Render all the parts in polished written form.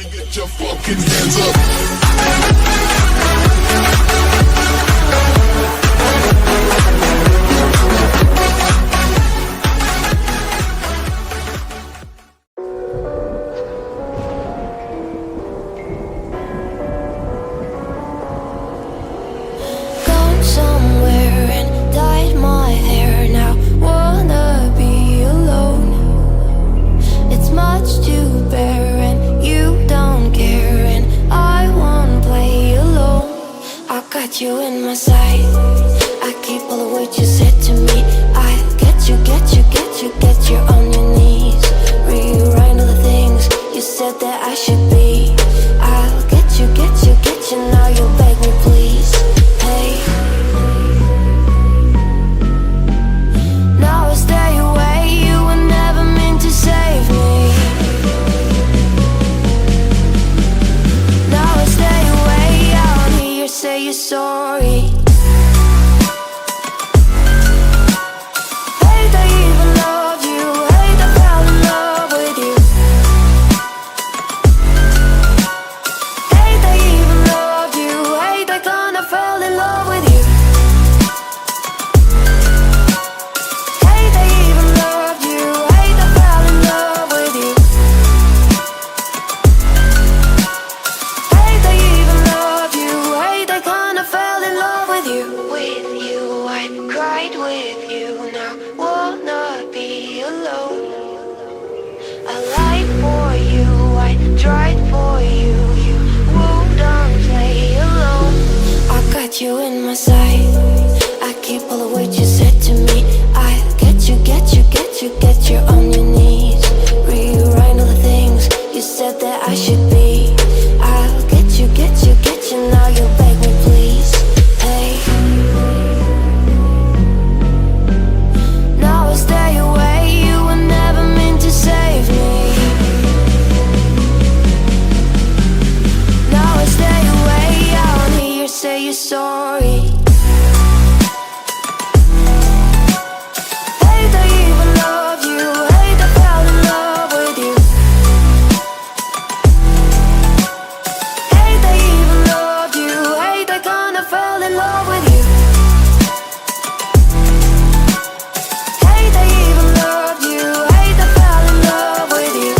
Get your fucking hands up. Gone somewhere and dyed my hair now. Wanna be alone. It's much to bear and you don't care, and I won't play alone. I got you in my sight. I keep all the words you said to me. I get you, get you, get you, get you on your knees. Rewrite all the things you said that I should be. I'll get you, get you, get you. Now you beg me please. Hey, now I stay away. You were never meant to save me. Now I stay away. I don't hear you say you're sorry. Hate I even loved you. Hate I fell in love with you. Hate I even loved you. Hate I kinda fell in love with you. Hate I even loved you. Hate I fell in love with you. Hate I even loved you. Hate I kinda fell in love with you. With you, I cried with you. Now wanna be alone. I lied for you, I tried for you. You wouldn't play alone. I got you in my sight. I keep all the words you said to me. I get you, get you, get you, get you on your knees. Rewrite all the things you said that I should be. I'll get you, get you, get you. Now you beg me please. Hey, now I stay away. You were never meant to save me. Now I stay away. I don't hear you say you're sorry. Hate I even loved you. Hate I fell in love with you. Hate I even loved you. Hate I kinda fell in love with you. Hate I even loved you. Hate I fell in love with you.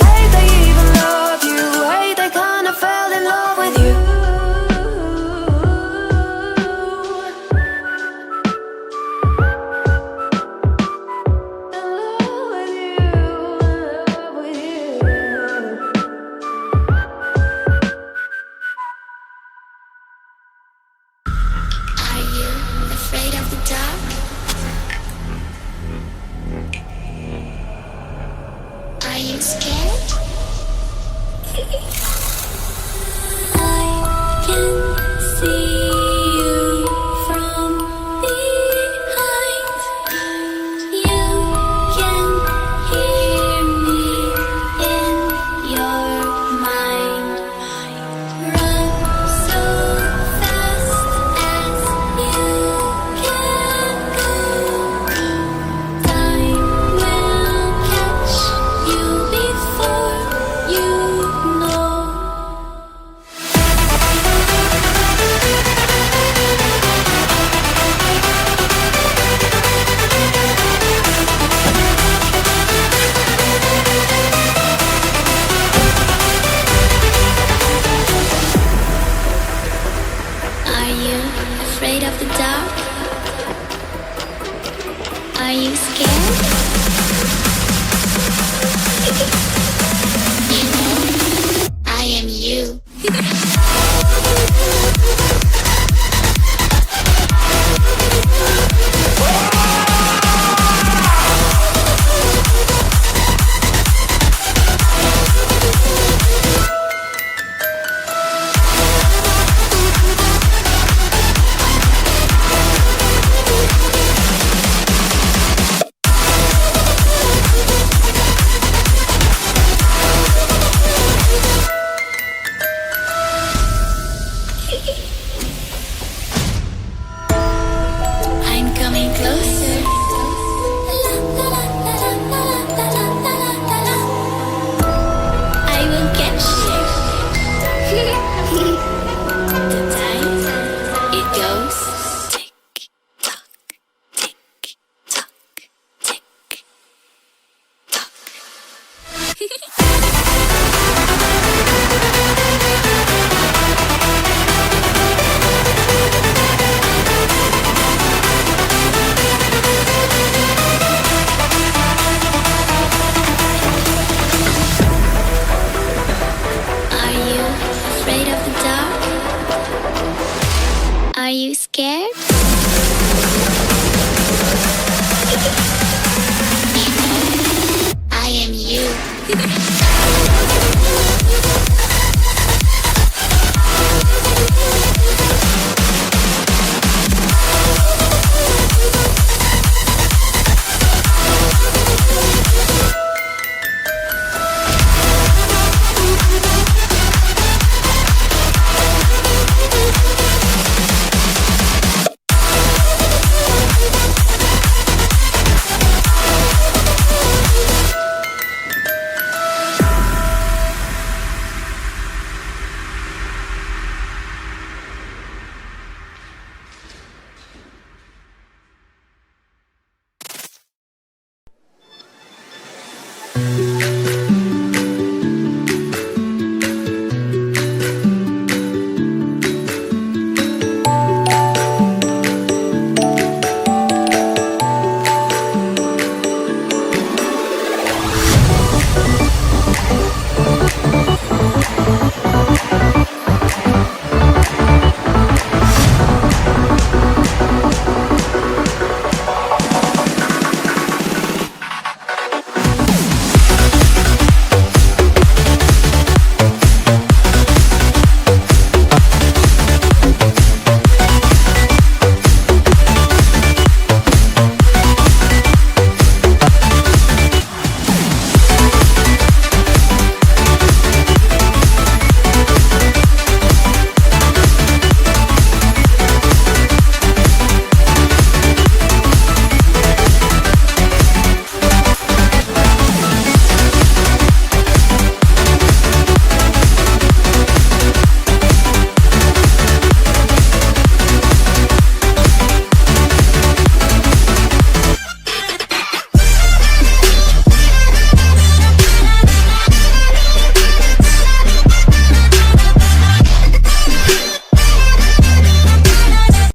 Hate I even loved you. Hate I kinda fell in love with you. Are you afraid of the dark? Are you scared? I can see you from behind. You can hear me in your mind. Run so fast as you can go. Time will catch you before Are you afraid of the dark? Are you scared? I am you.